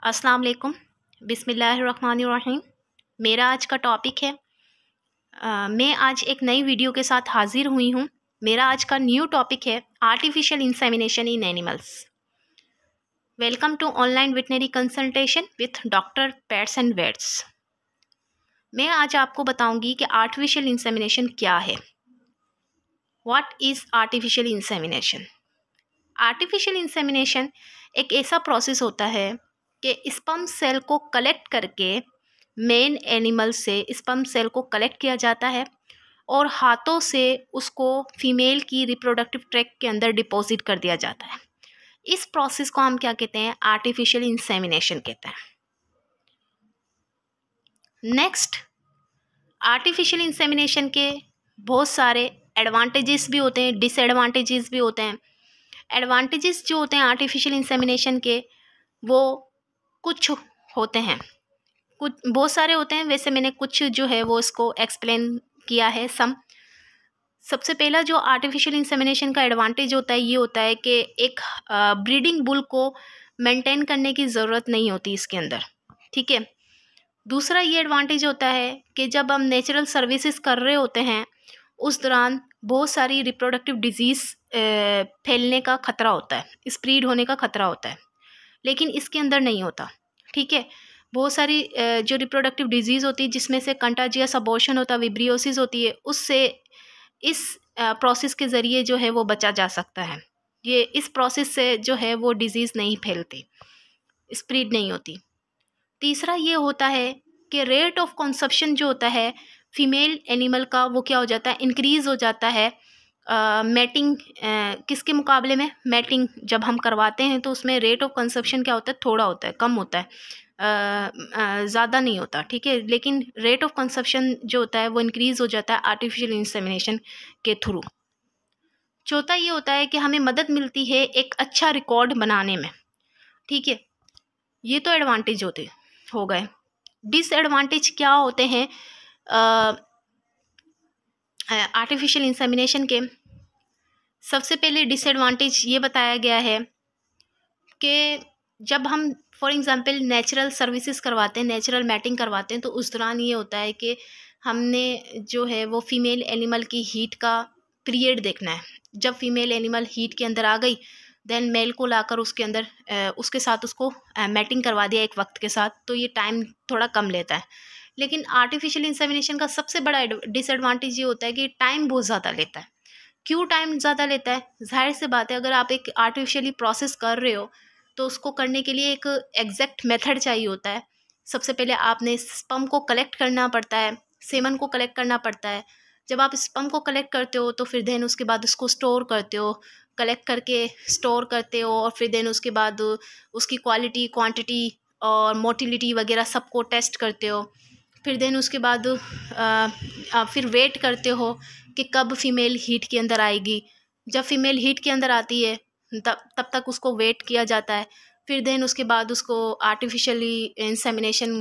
अस्सलाम वालेकुम, बिस्मिल्लाहिर्रहमानिर्रहीम। मेरा आज का टॉपिक है मैं आज एक नई वीडियो के साथ हाजिर हुई हूँ। मेरा आज का न्यू टॉपिक है artificial insemination in animals. Welcome to online veterinary consultation with doctor pets and vets. मैं आज आपको बताऊंगी कि आर्टिफिशियल इंसेमिनेशन क्या है। What is artificial insemination? Artificial insemination एक ऐसा प्रोसेस होता है कि स्पर्म सेल को कलेक्ट करके मेन एनिमल से स्पर्म सेल को कलेक्ट किया जाता है और हाथों से उसको फीमेल की रिप्रोडक्टिव ट्रैक्ट के अंदर डिपॉजिट कर दिया जाता है। इस प्रोसेस को हम क्या कहते हैं? आर्टिफिशियल इंसेमिनेशन कहते हैं। नेक्स्ट, आर्टिफिशियल इंसेमिनेशन के बहुत सारे एडवांटेजेस भी होते हैं, डिसएडवांटेजेस भी होते हैं। एडवांटेजेस जो होते हैं आर्टिफिशियल इंसेमिनेशन के, वो कुछ होते हैं, कुछ बहुत सारे होते हैं। वैसे मैंने कुछ जो है वो इसको एक्सप्लेन किया है। सबसे पहला जो आर्टिफिशियल इंसेमिनेशन का एडवांटेज होता है ये होता है कि एक ब्रीडिंग बुल को मेंटेन करने की ज़रूरत नहीं होती इसके अंदर, ठीक है। दूसरा ये एडवांटेज होता है कि जब हम नेचुरल सर्विसेज कर रहे होते हैं उस दौरान बहुत सारी रिप्रोडक्टिव डिजीज़ फैलने का खतरा होता है, स्प्रेड होने का खतरा होता है, लेकिन इसके अंदर नहीं होता, ठीक है। बहुत सारी जो रिप्रोडक्टिव डिजीज़ होती है जिसमें से कंटाजियस अबॉर्शन होता है, विब्रियोसिस होती है, उससे इस प्रोसेस के ज़रिए जो है वो बचा जा सकता है। ये इस प्रोसेस से जो है वो डिजीज़ नहीं फैलती, स्प्रेड नहीं होती। तीसरा ये होता है कि रेट ऑफ कंसप्शन जो होता है फीमेल एनिमल का, वो क्या हो जाता है? इंक्रीज़ हो जाता है। मैटिंग किसके मुकाबले में? मैटिंग जब हम करवाते हैं तो उसमें रेट ऑफ कंसप्शन क्या होता है? थोड़ा होता है, कम होता है, ज़्यादा नहीं होता, ठीक है। लेकिन रेट ऑफ कंसप्शन जो होता है वो इंक्रीज़ हो जाता है आर्टिफिशियल इंसेमिनेशन के थ्रू। चौथा ये होता है कि हमें मदद मिलती है एक अच्छा रिकॉर्ड बनाने में, ठीक है। ये तो एडवांटेज होते हो गए। डिसएडवांटेज क्या होते हैं आर्टिफिशियल इंसेमिनेशन के? सबसे पहले डिसएडवांटेज ये बताया गया है कि जब हम फॉर एग्ज़ाम्पल नेचुरल सर्विसेज करवाते हैं, नेचुरल मैटिंग करवाते हैं, तो उस दौरान ये होता है कि हमने जो है वो फीमेल एनिमल की हीट का पीरियड देखना है। जब फीमेल एनिमल हीट के अंदर आ गई, देन मेल को लाकर उसके अंदर उसके साथ उसको मैटिंग करवा दिया एक वक्त के साथ, तो ये टाइम थोड़ा कम लेता है। लेकिन आर्टिफिशियल इंसेमिनेशन का सबसे बड़ा डिसएडवांटेज ये होता है कि टाइम बहुत ज़्यादा लेता है। क्यों टाइम ज़्यादा लेता है? ज़ाहिर सी बात है, अगर आप एक आर्टिफिशियली प्रोसेस कर रहे हो तो उसको करने के लिए एक एग्जैक्ट मेथड चाहिए होता है। सबसे पहले आपने स्पर्म को कलेक्ट करना पड़ता है, सेमन को कलेक्ट करना पड़ता है। जब आप स्पर्म को कलेक्ट करते हो तो फिर देन उसके बाद उसको स्टोर करते हो, कलेक्ट करके स्टोर करते हो, और फिर देन उसके बाद उसकी क्वालिटी, क्वांटिटी और मोटिलिटी वगैरह सबको टेस्ट करते हो। फिर देन उसके बाद फिर वेट करते हो कि कब फीमेल हीट के अंदर आएगी। जब फीमेल हीट के अंदर आती है तब तक उसको वेट किया जाता है। फिर देन उसके बाद उसको आर्टिफिशियली इंसेमिनेशन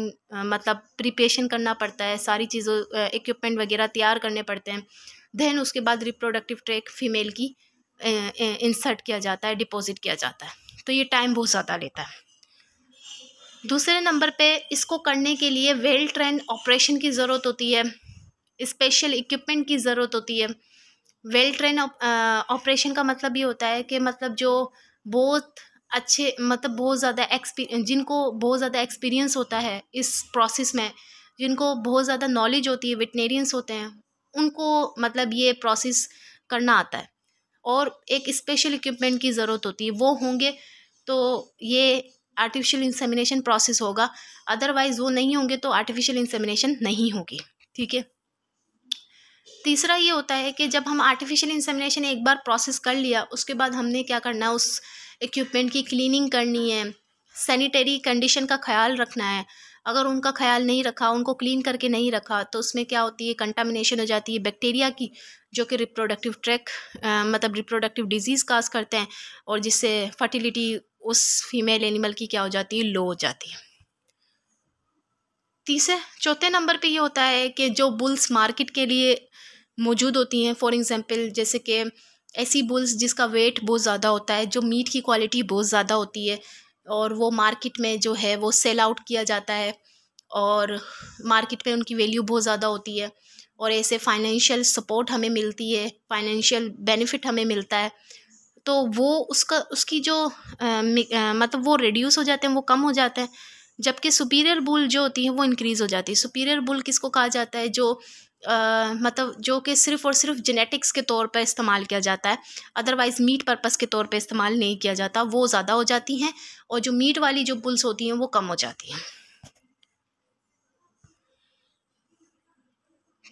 मतलब प्रिपरेशन करना पड़ता है, सारी चीज़ों इक्विपमेंट वगैरह तैयार करने पड़ते हैं। देन उसके बाद रिप्रोडक्टिव ट्रैक फीमेल की इंसर्ट किया जाता है, डिपॉजिट किया जाता है। तो ये टाइम बहुत ज़्यादा लेता है। दूसरे नंबर पे इसको करने के लिए वेल ट्रेन ऑपरेशन की ज़रूरत होती है, स्पेशल इक्विपमेंट की ज़रूरत होती है। वेल ट्रेन ऑपरेशन का मतलब ये होता है कि मतलब जो बहुत अच्छे, मतलब बहुत ज़्यादा जिनको बहुत ज़्यादा एक्सपीरियंस होता है इस प्रोसेस में, जिनको बहुत ज़्यादा नॉलेज होती है, वेटनेरियंस होते हैं, उनको मतलब ये प्रोसेस करना आता है और एक स्पेशल इक्विपमेंट की ज़रूरत होती है। वो होंगे तो ये आर्टिफिशियल इंसेमिनेशन प्रोसेस होगा, अदरवाइज़ वो नहीं होंगे तो आर्टिफिशियल इंसेमिनेशन नहीं होगी, ठीक है। तीसरा ये होता है कि जब हम आर्टिफिशियल इंसेमिनेशन एक बार प्रोसेस कर लिया, उसके बाद हमने क्या करना है, उस इक्विपमेंट की क्लीनिंग करनी है, सैनिटरी कंडीशन का ख्याल रखना है। अगर उनका ख्याल नहीं रखा, उनको क्लीन करके नहीं रखा, तो उसमें क्या होती है, कंटामिनेशन हो जाती है बैक्टीरिया की, जो कि रिप्रोडक्टिव ट्रैक मतलब रिप्रोडक्टिव डिजीज़ काज करते हैं, और जिससे फर्टिलिटी उस फीमेल एनिमल की क्या हो जाती है, लो हो जाती है। चौथे नंबर पे ये होता है कि जो बुल्स मार्केट के लिए मौजूद होती हैं, फॉर एग्ज़ाम्पल जैसे कि ऐसी बुल्स जिसका वेट बहुत ज़्यादा होता है, जो मीट की क्वालिटी बहुत ज़्यादा होती है, और वो मार्केट में जो है वो सेल आउट किया जाता है और मार्केट में उनकी वैल्यू बहुत ज़्यादा होती है और ऐसे फाइनेंशियल सपोर्ट हमें मिलती है, फाइनेंशियल बेनिफिट हमें मिलता है। तो वो उसकी जो मतलब वो रिड्यूस हो जाते हैं, वो कम हो जाते हैं, जबकि सुपीरियर बुल जो होती है वो इंक्रीज़ हो जाती है। सुपीरियर बुल किसको कहा जाता है? जो मतलब जो कि सिर्फ़ और सिर्फ जेनेटिक्स के तौर पर इस्तेमाल किया जाता है, अदरवाइज़ मीट पर्पस के तौर पे इस्तेमाल नहीं किया जाता, वो ज़्यादा हो जाती हैं और जो मीट वाली जो बुल्स होती हैं वो कम हो जाती हैं।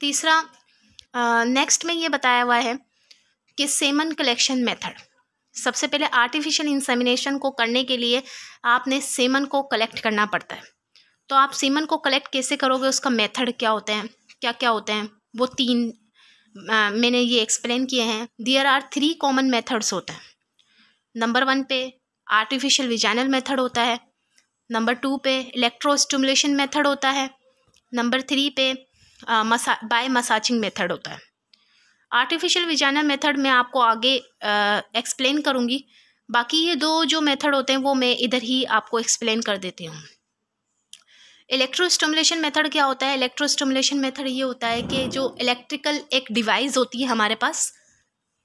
तीसरा नेक्स्ट में ये बताया हुआ है कि सेमन कलेक्शन मेथड। सबसे पहले आर्टिफिशियल इंसेमिनेशन को करने के लिए आपने सेमन को कलेक्ट करना पड़ता है। तो आप सेमन को कलेक्ट कैसे करोगे, उसका मेथड क्या होते हैं, क्या क्या होते हैं, वो तीन मैंने ये एक्सप्लेन किए हैं। देयर आर 3 कॉमन मेथड्स होते हैं। नंबर 1 पे आर्टिफिशियल विजाइनल मेथड होता है, नंबर 2 पे इलेक्ट्रोस्टिमुलेशन मेथड होता है, नंबर 3 पे बाय मसाजिंग मेथड होता है। आर्टिफिशियल विजाइनल मेथड में आपको आगे एक्सप्लेन करूँगी, बाकी ये 2 जो मेथड होते हैं वो मैं इधर ही आपको एक्सप्लेन कर देती हूँ। इलेक्ट्रोस्टिमुलेशन मेथड क्या होता है? इलेक्ट्रोस्टिमुलेशन मेथड ये होता है कि जो इलेक्ट्रिकल एक डिवाइस होती है हमारे पास,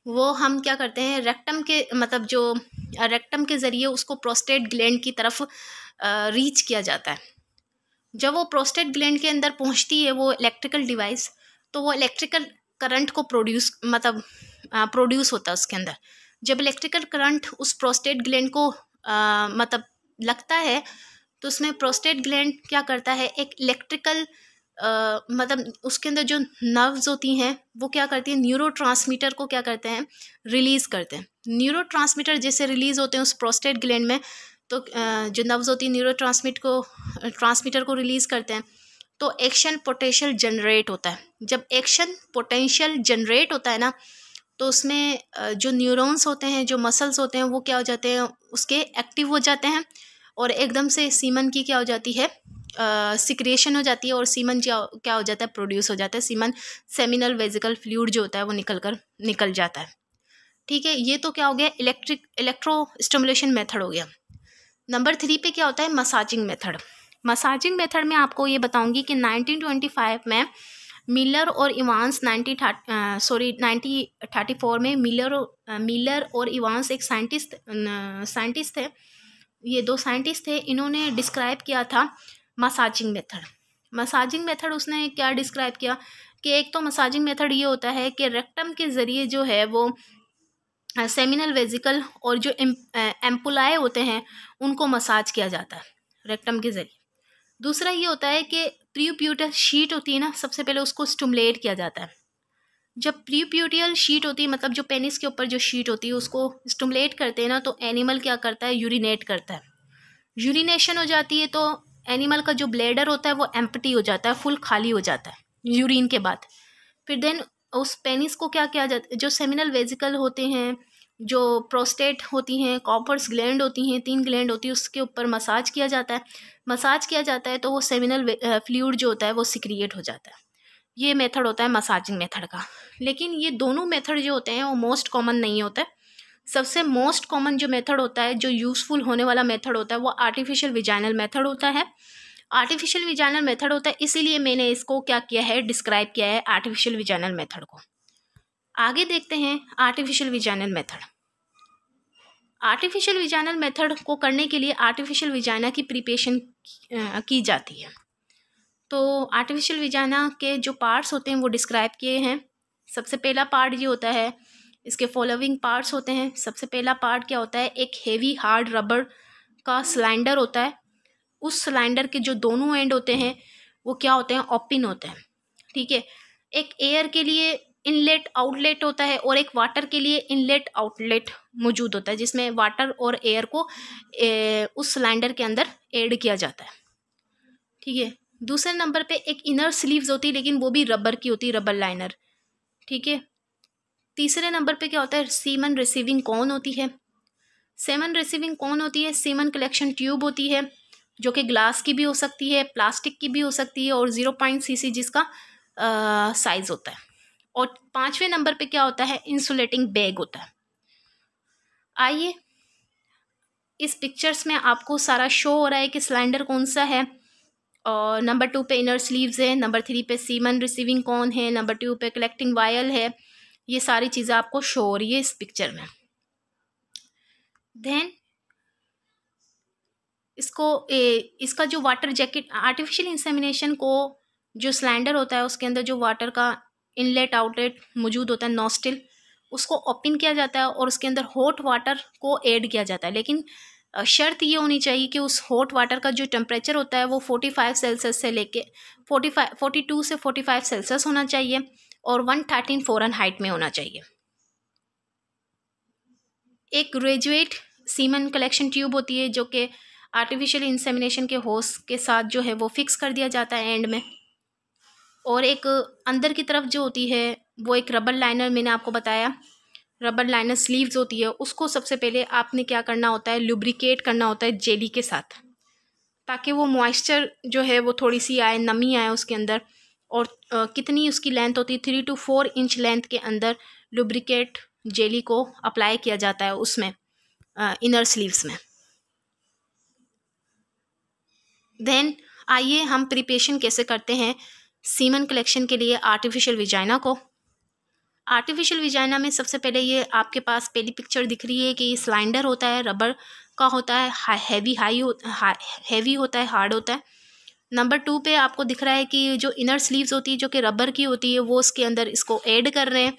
वो हम क्या करते हैं, रेक्टम के मतलब जो रेक्टम के ज़रिए उसको प्रोस्टेट ग्लैंड की तरफ रीच किया जाता है। जब वो प्रोस्टेट ग्लैंड के अंदर पहुंचती है वो इलेक्ट्रिकल डिवाइस, तो वो इलेक्ट्रिकल करंट को प्रोड्यूस होता है उसके अंदर। जब इलेक्ट्रिकल करंट उस प्रोस्टेट ग्लैंड को मतलब लगता है, तो उसमें प्रोस्टेट ग्लैंड क्या करता है, एक इलेक्ट्रिकल मतलब उसके अंदर जो नर्व्स होती हैं वो क्या करती हैं, न्यूरोट्रांसमीटर को क्या करते हैं, रिलीज़ करते हैं। न्यूरोट्रांसमीटर जैसे रिलीज़ होते हैं उस प्रोस्टेट ग्लैंड में, तो जो नर्व्स होती हैं ट्रांसमीटर को रिलीज़ करते हैं, तो एक्शन पोटेंशियल जनरेट होता है। जब एक्शन पोटेंशियल जनरेट होता है ना, तो उसमें जो न्यूरॉन्स होते हैं, जो मसल्स होते हैं, वो क्या हो जाते हैं, उसके एक्टिव हो जाते हैं और एकदम से सीमन की क्या हो जाती है, सिक्रेशन हो जाती है और सीमन क्या हो जाता है, प्रोड्यूस हो जाता है। सीमन सेमिनल वेजिकल फ्लूइड जो होता है वो निकल जाता है। ठीक है, ये तो क्या हो गया, इलेक्ट्रो स्टिमुलेशन मेथड हो गया। नंबर 3 पे क्या होता है, मसाजिंग मेथड। मसाजिंग मेथड में आपको ये बताऊंगी कि 1925 में मिलर और इवांस 1934 में मिलर और इवांस एक साइंटिस्ट थे। ये 2 साइंटिस्ट थे, इन्होंने डिस्क्राइब किया था मसाजिंग मेथड। मसाजिंग मेथड उसने क्या डिस्क्राइब किया कि एक तो मसाजिंग मेथड ये होता है कि रेक्टम के ज़रिए जो है वो सेमिनल वेजिकल और जो एम्पुलाए होते हैं उनको मसाज किया जाता है रेक्टम के ज़रिए। दूसरा ये होता है कि प्रीप्यूटल शीट होती है ना, सबसे पहले उसको स्टिमुलेट किया जाता है। जब प्रीप्यूटियल शीट होती है, मतलब जो पेनिस के ऊपर जो शीट होती है, उसको स्टिमुलेट करते हैं ना, तो एनिमल क्या करता है, यूरिनेट करता है। यूरिनेशन हो जाती है तो एनिमल का जो ब्लैडर होता है वो एम्प्टी हो जाता है, फुल खाली हो जाता है यूरिन के बाद। फिर देन उस पेनिस को क्या किया जाता है, जो सेमिनल वेजिकल होते हैं, जो प्रोस्टेट होती हैं, कॉपर्स ग्लैंड होती हैं, 3 ग्लैंड होती है, उसके ऊपर मसाज किया जाता है। मसाज किया जाता है तो वो सेमिनल फ्लूइड जो होता है वो सिक्रिएट हो जाता है। ये मेथड होता है मसाजिंग मेथड का। लेकिन ये दोनों मेथड जो होते हैं वो मोस्ट कॉमन नहीं होता है। सबसे मोस्ट कॉमन जो मेथड होता है, जो यूज़फुल होने वाला मेथड होता है, वो आर्टिफिशियल विजाइनल मेथड होता है। आर्टिफिशियल विजाइनल मेथड होता है, इसीलिए मैंने इसको क्या किया है, डिस्क्राइब किया है आर्टिफिशियल विजाइनल मेथड को। आगे देखते हैं artificial vaginal method. Artificial vaginal method को करने के लिए आर्टिफिशियल विजाइना की प्रिपरेशन की जाती है। तो आर्टिफिशियल विजाइना के जो पार्ट्स होते हैं वो डिस्क्राइब किए हैं। सबसे पहला पार्ट ये होता है, इसके फॉलोइंग पार्ट्स होते हैं। सबसे पहला पार्ट क्या होता है, एक हेवी हार्ड रबर का सिलेंडर होता है। उस सिलेंडर के जो दोनों एंड होते हैं वो क्या होते हैं, ओपन होते हैं। ठीक है, एक एयर के लिए इनलेट आउटलेट होता है और एक वाटर के लिए इनलेट आउटलेट मौजूद होता है, जिसमें वाटर और एयर को उस सिलेंडर के अंदर ऐड किया जाता है। ठीक है, दूसरे नंबर पे एक इनर स्लीव्स होती है, लेकिन वो भी रबर की होती है, रबर लाइनर। ठीक है, तीसरे नंबर पे क्या होता है, सीमन रिसीविंग कॉन होती है। सीमन रिसीविंग कॉन होती है, सीमन कलेक्शन ट्यूब होती है, जो कि ग्लास की भी हो सकती है, प्लास्टिक की भी हो सकती है, और 0.0 cc जिसका साइज होता है। और 5वें नंबर पे क्या होता है, इंसुलेटिंग बैग होता है। आइए इस पिक्चर्स में आपको सारा शो हो रहा है कि सिलेंडर कौन सा है, और नंबर 2 पे इनर स्लीव्स है, नंबर 3 पे सीमन रिसीविंग कौन है, नंबर 2 पे कलेक्टिंग वायल है। ये सारी चीज़ें आपको शो हो रही है इस पिक्चर में। देन इसका जो वाटर जैकेट, आर्टिफिशियल इंसेमिनेशन को जो सिलेंडर होता है उसके अंदर जो वाटर का इनलेट आउटलेट मौजूद होता है, नॉस्टिल, उसको ओपन किया जाता है और उसके अंदर हॉट वाटर को ऐड किया जाता है। लेकिन शर्त ये होनी चाहिए कि उस हॉट वाटर का जो टेम्परेचर होता है वो 45 सेल्सियस से लेके 42 से 45 सेल्सियस होना चाहिए और 113 फ़ारेनहाइट में होना चाहिए। एक ग्रेजुएट सीमन कलेक्शन ट्यूब होती है जो कि आर्टिफिशियल इंसेमिनेशन के होस के साथ जो है वो फिक्स कर दिया जाता है एंड में, और एक अंदर की तरफ जो होती है वो एक रबर लाइनर, मैंने आपको बताया रबर लाइनर स्लीव्स होती है, उसको सबसे पहले आपने क्या करना होता है, लुब्रिकेट करना होता है जेली के साथ, ताकि वो मॉइस्चर जो है वो थोड़ी सी आए, नमी आए उसके अंदर। और कितनी उसकी लेंथ होती है, 3 to 4 इंच लेंथ के अंदर लुब्रिकेट जेली को अप्लाई किया जाता है उसमें इनर स्लीव्स में। देन आइए हम प्रिपरेशन कैसे करते हैं सीमन कलेक्शन के लिए आर्टिफिशियल विजाइना को। आर्टिफिशियल विजाइना में सबसे पहले ये आपके पास पहली पिक्चर दिख रही है कि ये सिलेंडर होता है, रबर का होता है, हैवी होता है, हार्ड होता है। नंबर 2 पे आपको दिख रहा है कि जो इनर स्लीव्स होती है जो कि रबर की होती है वो उसके अंदर इसको ऐड कर रहे हैं,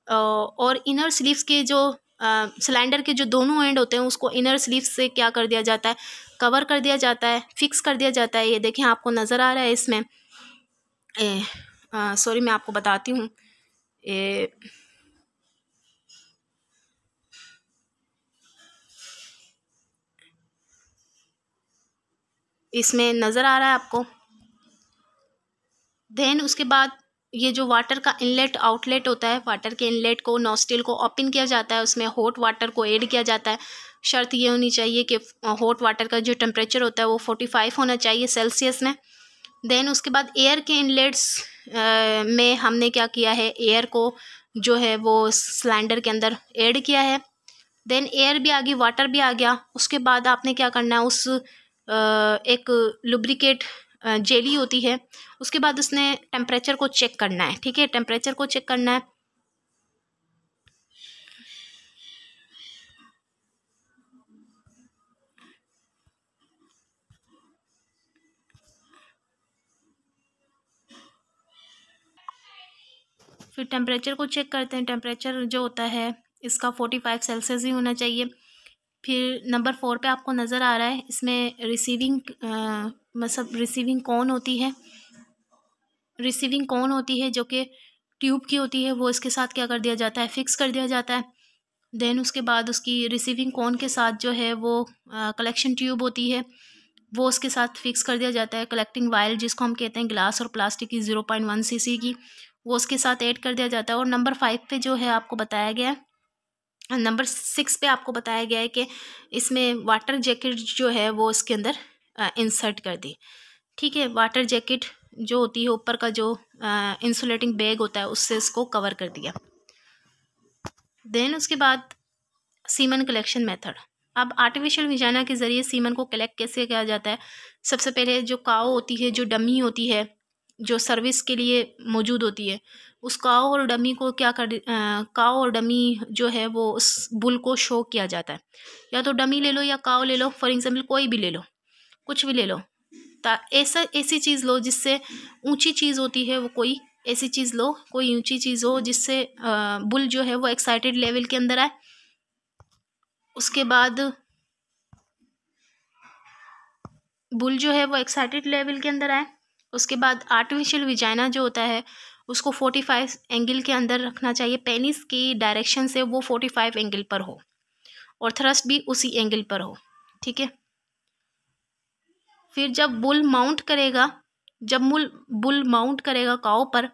और इनर स्लीव्स के जो सिलेंडर के जो दोनों एंड होते हैं उसको इनर स्लीव्स से क्या कर दिया जाता है, कवर कर दिया जाता है, फिक्स कर दिया जाता है। ये देखें आपको नज़र आ रहा है इसमें, सॉरी मैं आपको बताती हूँ, इसमें नज़र आ रहा है आपको। देन उसके बाद ये जो वाटर का इनलेट आउटलेट होता है, वाटर के इनलेट को, नॉस्टिल को ओपन किया जाता है, उसमें हॉट वाटर को ऐड किया जाता है। शर्त ये होनी चाहिए कि हॉट वाटर का जो टेम्परेचर होता है वो 45 होना चाहिए सेल्सियस में। देन उसके बाद एयर के इनलेट्स में हमने क्या किया है, एयर को जो है वो सिलेंडर के अंदर ऐड किया है। देन एयर भी आ गई, वाटर भी आ गया। उसके बाद आपने क्या करना है, उस एक लुब्रिकेट जेली होती है, उसके बाद उसने टेम्परेचर को चेक करना है। ठीक है, टेम्परेचर को चेक करना है। फिर टेम्परेचर को चेक करते हैं, टेम्परेचर जो होता है इसका 45 सेल्सियस ही होना चाहिए। फिर नंबर 4 पे आपको नज़र आ रहा है इसमें रिसीविंग मतलब रिसीविंग कौन होती है, रिसीविंग कौन होती है जो कि ट्यूब की होती है, वो इसके साथ क्या कर दिया जाता है, फिक्स कर दिया जाता है। देन उसके बाद उसकी रिसीविंग कौन के साथ जो है वो कलेक्शन ट्यूब होती है, वो उसके साथ फिक्स कर दिया जाता है। कलेक्टिंग वायल जिसको हम कहते हैं ग्लास और प्लास्टिक की 0.1 cc की, वो उसके साथ ऐड कर दिया जाता है। और नंबर 5 पे जो है आपको बताया गया है, नंबर 6 पे आपको बताया गया है कि इसमें वाटर जैकेट जो है वो इसके अंदर इंसर्ट कर दी। ठीक है, वाटर जैकेट जो होती है ऊपर का जो इंसुलेटिंग बैग होता है उससे इसको कवर कर दिया। देन उसके बाद सीमन कलेक्शन मेथड। अब आर्टिफिशियल विजाइना के ज़रिए सीमन को कलेक्ट कैसे किया जाता है। सबसे पहले जो काऊ होती है, जो डमी होती है, जो सर्विस के लिए मौजूद होती है, उस काऊ और डमी को क्या कर काऊ और डमी जो है वो उस बुल को शो किया जाता है। या तो डमी ले लो या काऊ ले लो, फॉर एग्जाम्पल कोई भी ले लो, कुछ भी ले लो, ऐसी चीज़ लो जिससे ऊंची चीज़ होती है वो, कोई ऐसी चीज़ लो, कोई ऊंची चीज़ हो जिससे बुल जो है वो एक्साइटेड लेवल के अंदर आए। उसके बाद बुल जो है वो एक्साइटेड लेवल के अंदर आए। उसके बाद आर्टिफिशियल विजाइना जो होता है उसको 45 एंगल के अंदर रखना चाहिए, पेनिस की डायरेक्शन से वो 45 एंगल पर हो और थ्रस्ट भी उसी एंगल पर हो। ठीक है, फिर जब बुल माउंट करेगा, जब बुल माउंट करेगा काऊ पर,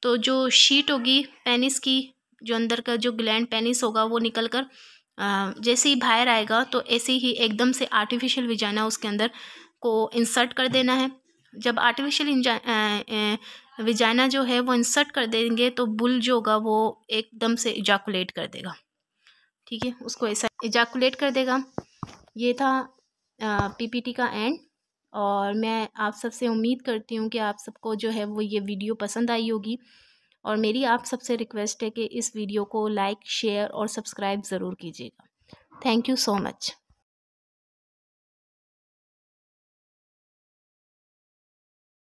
तो जो शीट होगी पेनिस की, जो अंदर का जो ग्लैंड पेनिस होगा वो निकल कर जैसे ही बाहर आएगा तो ऐसे ही एकदम से आर्टिफिशियल विजाइना उसके अंदर को इंसर्ट कर देना है। जब आर्टिफिशियल विजाइना जो है वो इंसर्ट कर देंगे तो बुल जो होगा वो एकदम से इजाकुलेट कर देगा। ठीक है, उसको ऐसा इजाकुलेट कर देगा। ये था पीपीटी का एंड। और मैं आप सबसे उम्मीद करती हूँ कि आप सबको जो है वो ये वीडियो पसंद आई होगी। और मेरी आप सबसे रिक्वेस्ट है कि इस वीडियो को लाइक, शेयर और सब्सक्राइब ज़रूर कीजिएगा। Thank you so much.